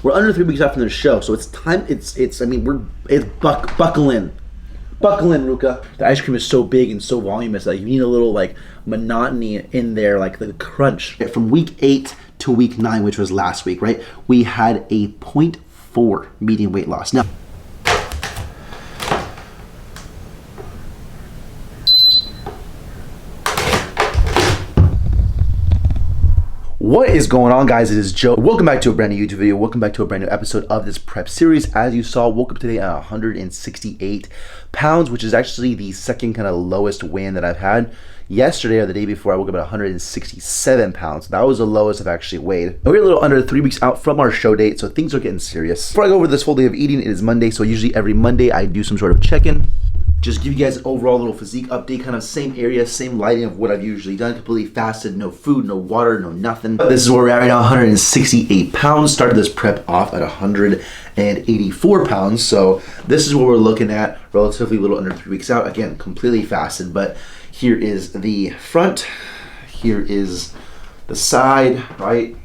We're under 3 weeks out from the show, so it's time. Buckle in. Buckle in, Ruka. The ice cream is so big and so voluminous that you need a little like monotony in there, like the crunch. From week 8 to week 9, which was last week, right? We had a 0.4 median weight loss. Now, what is going on, guys? It is Joe. Welcome back to a brand new YouTube video. Welcome back to a brand new episode of this prep series. As you saw, woke up today at 168 pounds, which is actually the second kind of lowest weigh-in that I've had. Yesterday or the day before, I woke up at 167 pounds. That was the lowest I've actually weighed. And we're a little under 3 weeks out from our show date, so things are getting serious. Before I go over this full day of eating, it is Monday, so usually every Monday I do some sort of check-in. Just give you guys an overall little physique update, kind of same area, same lighting of what I've usually done. Completely fasted, no food, no water, no nothing. This is where we're at right now, 168 pounds. Started this prep off at 184 pounds. So this is what we're looking at, relatively little under 3 weeks out. Again, completely fasted, but here is the front. Here is the side, right?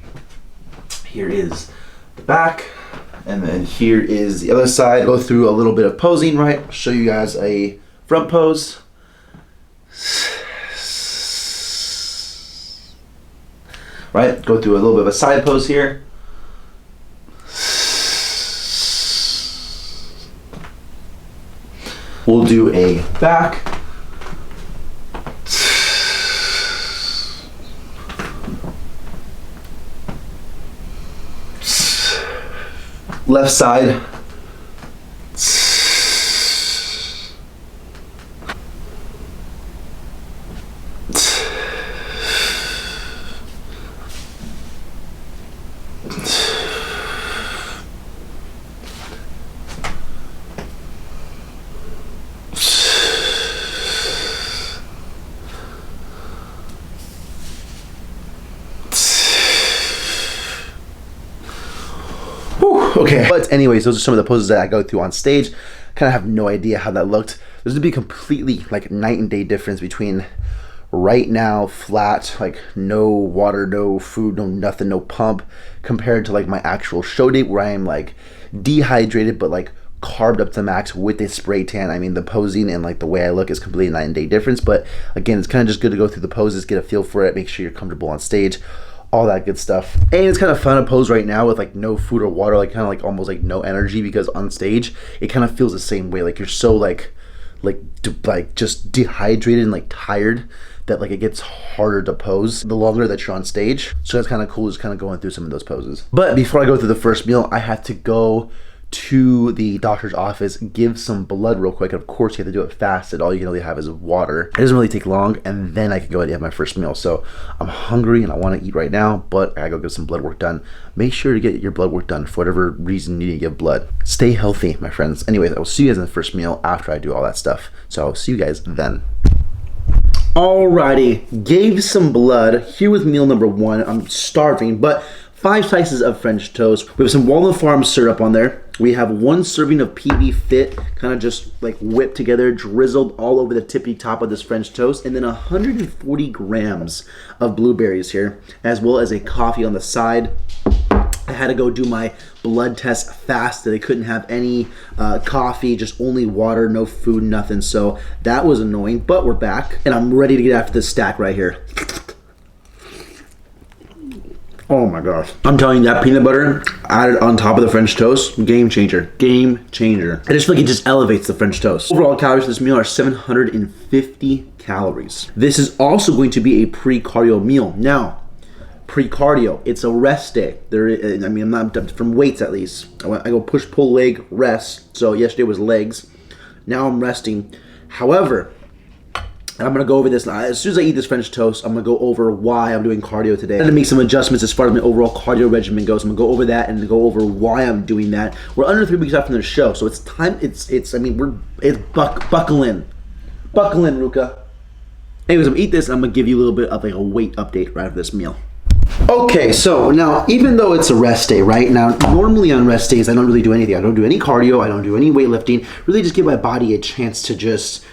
Here is the back. And then here is the other side. Go through a little bit of posing, right? I'll show you guys a front pose. Right? Go through a little bit of a side pose here. We'll do a back. Left side. Okay, but anyways, those are some of the poses that I go through on stage. Kind of have no idea how that looked. There's gonna be completely like night and day difference between right now, flat, like no water, no food, no nothing, no pump, compared to like my actual show date where I am like dehydrated but like carved up to max with a spray tan. I mean, the posing and like the way I look is completely night and day difference. But again, it's kind of just good to go through the poses, get a feel for it, make sure you're comfortable on stage, all that good stuff. And it's kind of fun to pose right now with like no food or water, like kind of like almost like no energy, because on stage it kind of feels the same way. Like you're so like just dehydrated and like tired that like it gets harder to pose the longer that you're on stage. So that's kind of cool, just kind of going through some of those poses. But before I go through the first meal, I have to go to the doctor's office, give some blood real quick. And of course, you have to do it fasted. All you can really have is water. It doesn't really take long, and then I can go ahead and have my first meal. So I'm hungry and I want to eat right now, but I gotta go get some blood work done. Make sure to get your blood work done for whatever reason you need to give blood. Stay healthy, my friends. Anyways, I will see you guys in the first meal after I do all that stuff. So I'll see you guys then. Alrighty, gave some blood. Here with meal number 1. I'm starving, but 5 slices of French toast. We have some Walnut Farm syrup on there. We have 1 serving of PB Fit, kind of just like whipped together, drizzled all over the tippy top of this French toast, and then 140 grams of blueberries here, as well as a coffee on the side. I had to go do my blood test fast. They couldn't have any coffee, just only water, no food, nothing. So that was annoying, but we're back, and I'm ready to get after this stack right here. Oh my gosh. I'm telling you, that peanut butter added on top of the French toast, game changer. Game changer. I just feel like it just elevates the French toast. Overall calories for this meal are 750 calories. This is also going to be a pre-cardio meal. Now, pre-cardio, it's a rest day. I'm not from weights at least. I go push, pull, leg, rest. So yesterday was legs. Now I'm resting. However, and I'm going to go over this now. As soon as I eat this French toast, I'm going to go over why I'm doing cardio today. I'm going to make some adjustments as far as my overall cardio regimen goes. I'm going to go over that and go over why I'm doing that. We're under 3 weeks out from the show, so it's time. Buckle in. Buckle in, Ruka. Anyways, I'm going to eat this, and I'm going to give you a little bit of like a weight update right after this meal. Okay, so now, even though it's a rest day, right? Now, normally on rest days, I don't really do anything. I don't do any cardio. I don't do any weightlifting. Really just give my body a chance to just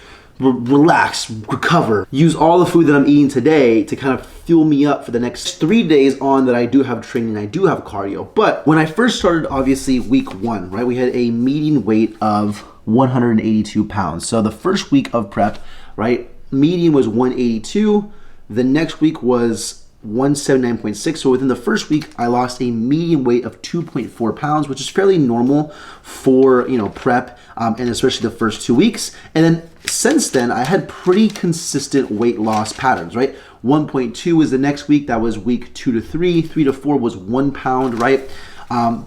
relax, recover, use all the food that I'm eating today to kind of fuel me up for the next 3 days on that I do have training, I do have cardio. But when I first started, obviously week 1, right, we had a median weight of 182 pounds. So the first week of prep, right, median was 182. The next week was 179.6. So within the first week, I lost a median weight of 2.4 pounds, which is fairly normal for, prep, and especially the first 2 weeks. And then since then, I had pretty consistent weight loss patterns, right? 1.2 was the next week. That was week 2 to 3. 3 to 4 was 1 pound, right?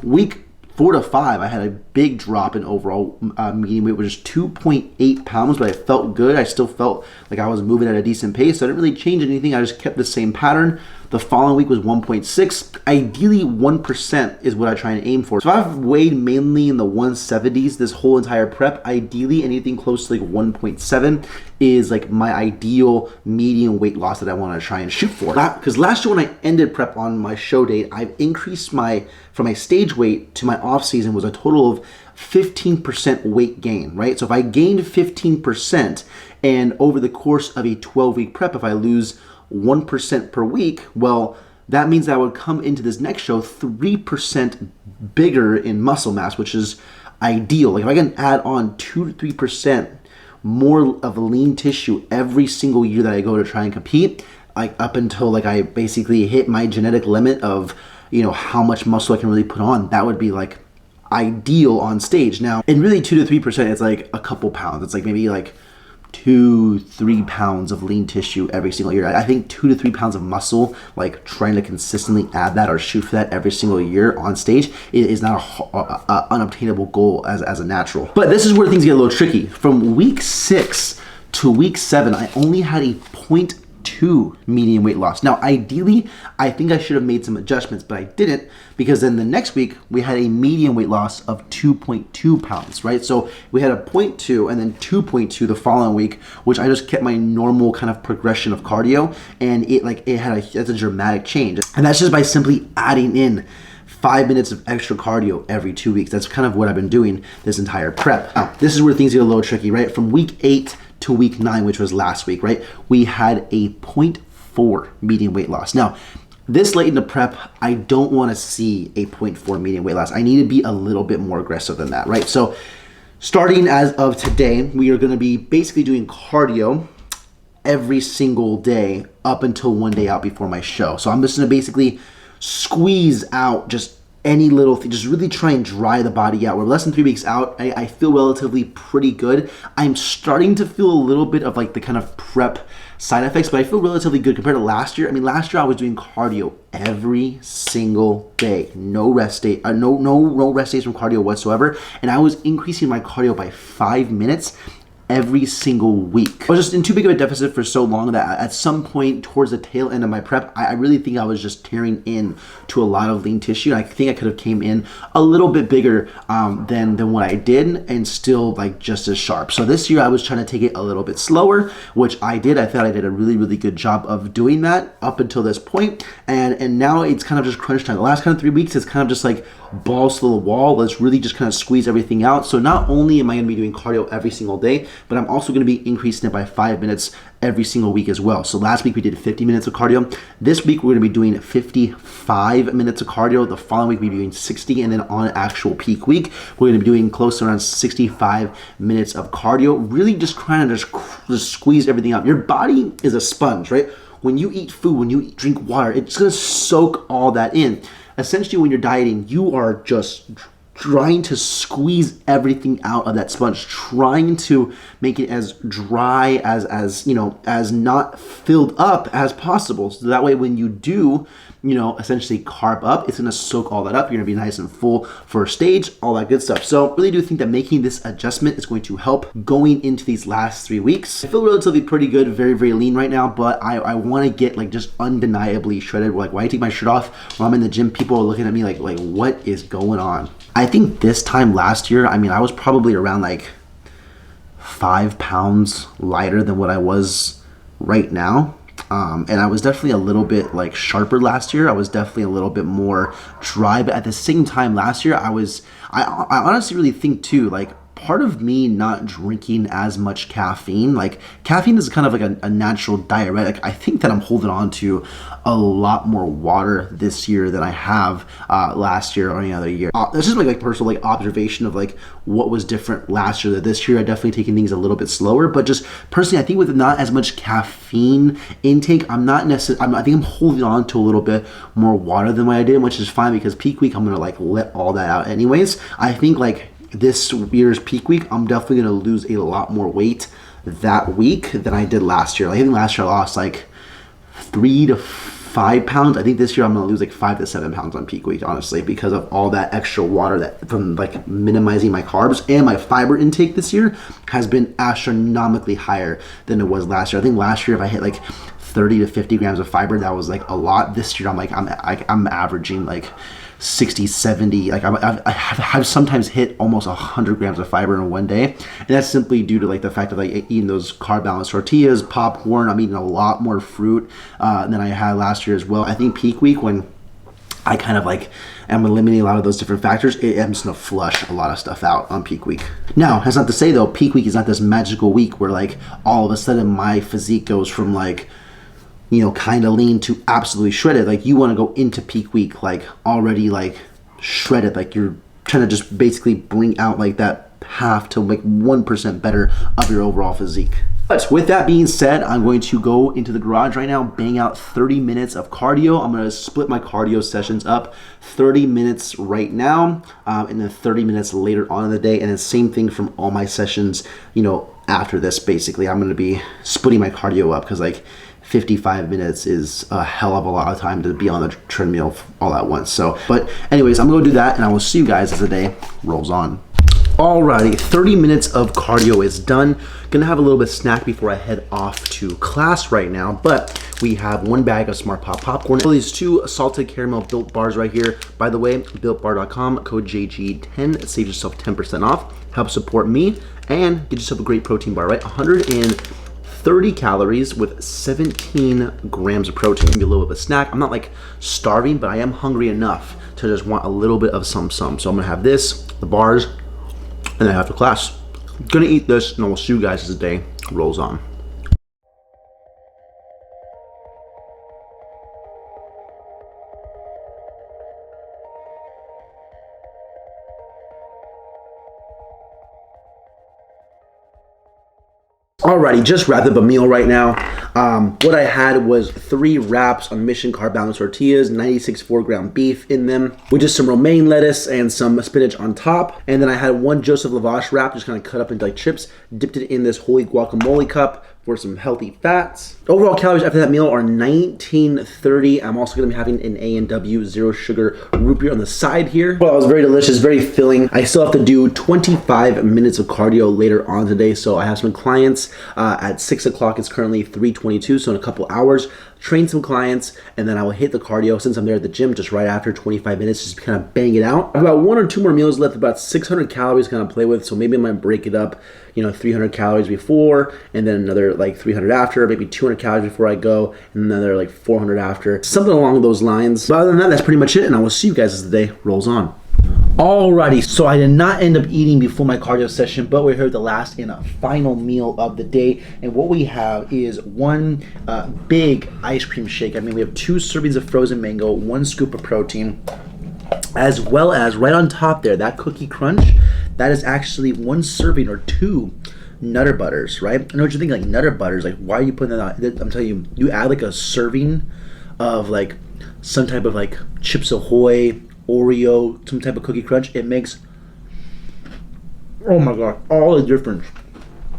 Week 4 to 5, I had a big drop in overall median weight, which is 2.8 pounds, but I felt good. I still felt like I was moving at a decent pace, so I didn't really change anything. I just kept the same pattern. The following week was 1.6. Ideally, 1% is what I try and aim for. So I've weighed mainly in the 170s this whole entire prep. Ideally, anything close to like 1.7 is like my ideal median weight loss that I want to try and shoot for. Because last year when I ended prep on my show date, I've increased from my stage weight to my off season was a total of 15% weight gain, right? So if I gained 15% and over the course of a 12-week prep, if I lose 1% per week, well, that means that I would come into this next show 3% bigger in muscle mass, which is ideal. Like if I can add on 2 to 3% more of lean tissue every single year that I go to try and compete, like up until like I basically hit my genetic limit of, how much muscle I can really put on, that would be like ideal on stage. Now, and really 2 to 3%, it's like a couple pounds. It's like maybe like 2-3 pounds of lean tissue every single year. I think 2 to 3 pounds of muscle, like trying to consistently add that or shoot for that every single year on stage is not a unobtainable goal as a natural. But this is where things get a little tricky. From week 6 to week 7, I only had a 0.2 median weight loss. Now, ideally, I think I should have made some adjustments, but I didn't, because then the next week we had a median weight loss of 2.2 pounds, right? So we had a 0.2 and then 2.2 the following week, which I just kept my normal kind of progression of cardio, and that's a dramatic change. And that's just by simply adding in 5 minutes of extra cardio every 2 weeks. That's kind of what I've been doing this entire prep. Now, this is where things get a little tricky, right? From week 8 to week 9, which was last week, right? We had a 0.4 median weight loss. Now, this late in the prep, I don't want to see a 0.4 median weight loss. I need to be a little bit more aggressive than that, right? So starting as of today, we are going to be basically doing cardio every single day up until 1 day out before my show. So I'm just going to basically squeeze out just any little thing, just really try and dry the body out. We're less than 3 weeks out. I feel relatively pretty good. I'm starting to feel a little bit of like the kind of prep side effects, but I feel relatively good compared to last year. I mean, last year I was doing cardio every single day, no rest day, no rest days from cardio whatsoever, and I was increasing my cardio by 5 minutes every single week. I was just in too big of a deficit for so long that at some point towards the tail end of my prep, I really think I was just tearing in to a lot of lean tissue. And I think I could have came in a little bit bigger than what I did and still like just as sharp. So this year I was trying to take it a little bit slower, which I did. I thought I did a really, really good job of doing that up until this point. And now it's kind of just crunch time. The last kind of 3 weeks, it's kind of just like balls to the wall. Let's really just kind of squeeze everything out. So not only am I going to be doing cardio every single day, but I'm also going to be increasing it by 5 minutes every single week as well. So last week we did 50 minutes of cardio. This week we're going to be doing 55 minutes of cardio. The following week we'll be doing 60, and then on actual peak week we're going to be doing close to around 65 minutes of cardio. Really just trying to just squeeze everything out. Your body is a sponge, right? When you eat food, when you drink water, it's going to soak all that in. Essentially, when you're dieting, you are just trying to squeeze everything out of that sponge, trying to make it as dry as not filled up as possible. So that way when you do, essentially carb up, it's going to soak all that up. You're going to be nice and full for a stage, all that good stuff. So I really do think that making this adjustment is going to help going into these last 3 weeks. I feel relatively pretty good, very, very lean right now, but I want to get like just undeniably shredded. Like when I take my shirt off, when I'm in the gym, people are looking at me like what is going on? I think this time last year, I was probably around like 5 pounds lighter than what I was right now. And I was definitely a little bit like sharper last year. I was definitely a little bit more dry, but at the same time last year, I honestly really think too, like part of me not drinking as much caffeine. Like, caffeine is kind of like a natural diuretic. I think that I'm holding on to a lot more water this year than I have last year or any other year. That's just my like personal like observation of like what was different last year. That this year I definitely taking things a little bit slower, but just personally, I think with not as much caffeine intake, I'm not necessarily. I think I'm holding on to a little bit more water than what I did, which is fine because peak week I'm gonna like let all that out anyways. I think like this year's peak week, I'm definitely gonna lose a lot more weight that week than I did last year. Like, I think last year I lost like 3 to 5 pounds. I think this year I'm gonna lose like 5 to 7 pounds on peak week, honestly, because of all that extra water that from like minimizing my carbs, and my fiber intake this year has been astronomically higher than it was last year. I think last year if I hit like 30 to 50 grams of fiber, that was like a lot. This year I'm averaging like 60, 70. Like I've sometimes hit almost 100 grams of fiber in one day, and that's simply due to like the fact of like eating those carb balanced tortillas, popcorn. I'm eating a lot more fruit than I had last year as well. I think peak week, when I kind of like am eliminating a lot of those different factors, I'm just gonna flush a lot of stuff out on peak week. Now, that's not to say though, peak week is not this magical week where like all of a sudden my physique goes from like, you know, kind of lean to absolutely shredded. Like, you want to go into peak week like already like shredded, like you're trying to just basically bring out like that half to like 1% better of your overall physique. But with that being said, I'm going to go into the garage right now, bang out 30 minutes of cardio. I'm going to split my cardio sessions up, 30 minutes right now, and then 30 minutes later on in the day, and then same thing from all my sessions, you know, after this. Basically, I'm going to be splitting my cardio up because like 55 minutes is a hell of a lot of time to be on the treadmill all at once. So, but anyways, I'm gonna do that and I will see you guys as the day rolls on. Alrighty, 30 minutes of cardio is done. Gonna have a little bit of snack before I head off to class right now, but we have 1 bag of Smart Pop popcorn. These 2 salted caramel Built Bars right here. By the way, BuiltBar.com, code JG10, save yourself 10% off, help support me, and get yourself a great protein bar, right? 130 calories with 17 grams of protein. Maybe a little bit of a snack. I'm not like starving, but I am hungry enough to just want a little bit of some. So I'm gonna have this, the bars, and then after class, gonna eat this, and we'll see you guys as the day rolls on. Alrighty, just wrapped up a meal right now. What I had was 3 wraps on Mission Carb Balanced tortillas, 96 4-gram beef in them, with just some romaine lettuce and some spinach on top. And then I had 1 Joseph Lavash wrap, just kind of cut up into like chips, dipped it in this holy guacamole cup for some healthy fats. Overall calories after that meal are 1930. I'm also gonna be having an A&W 0 sugar root beer on the side here. Well, it was very delicious, very filling. I still have to do 25 minutes of cardio later on today, so I have some clients at 6 o'clock. It's currently 3:22, so in a couple hours, train some clients, and then I will hit the cardio since I'm there at the gym just right after 25 minutes, just kind of bang it out. I have about 1 or 2 more meals left, about 600 calories kind of play with, so maybe I might break it up, you know, 300 calories before, and then another like 300 after, maybe 200 calories before I go, and another like 400 after, something along those lines. But other than that, that's pretty much it, and I will see you guys as the day rolls on. Alrighty, so I did not end up eating before my cardio session, but we're here at the last and final meal of the day, and what we have is 1 big ice cream shake. I mean, we have 2 servings of frozen mango, 1 scoop of protein, as well as right on top there, that cookie crunch, that is actually 1 serving or 2 Nutter Butters, right? I know what you're thinking, like Nutter Butters, like why are you putting that on? I'm telling you, you add like a serving of like some type of like Chips Ahoy, Oreo, some type of cookie crunch, it makes, oh my god, all the difference.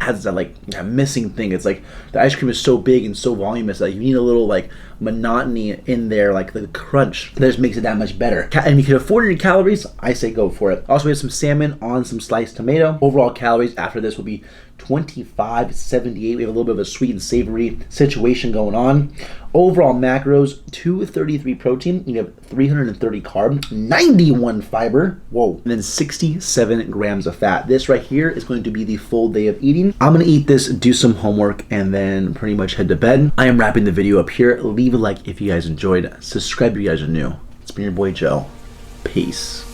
Has that like that missing thing. It's like the ice cream is so big and so voluminous that you need a little like monotony in there, like the crunch that just makes it that much better. And if you can afford your calories, I say go for it. Also, we have some salmon on some sliced tomato. Overall calories after this will be 2578. We have a little bit of a sweet and savory situation going on. Overall macros, 233 protein, you have 330 carb, 91 fiber, whoa, and then 67 grams of fat. This right here is going to be the full day of eating. I'm gonna eat this, do some homework, and then pretty much head to bed. I am wrapping the video up here. Leave a like if you guys enjoyed. Subscribe if you guys are new. It's been your boy Joe. Peace.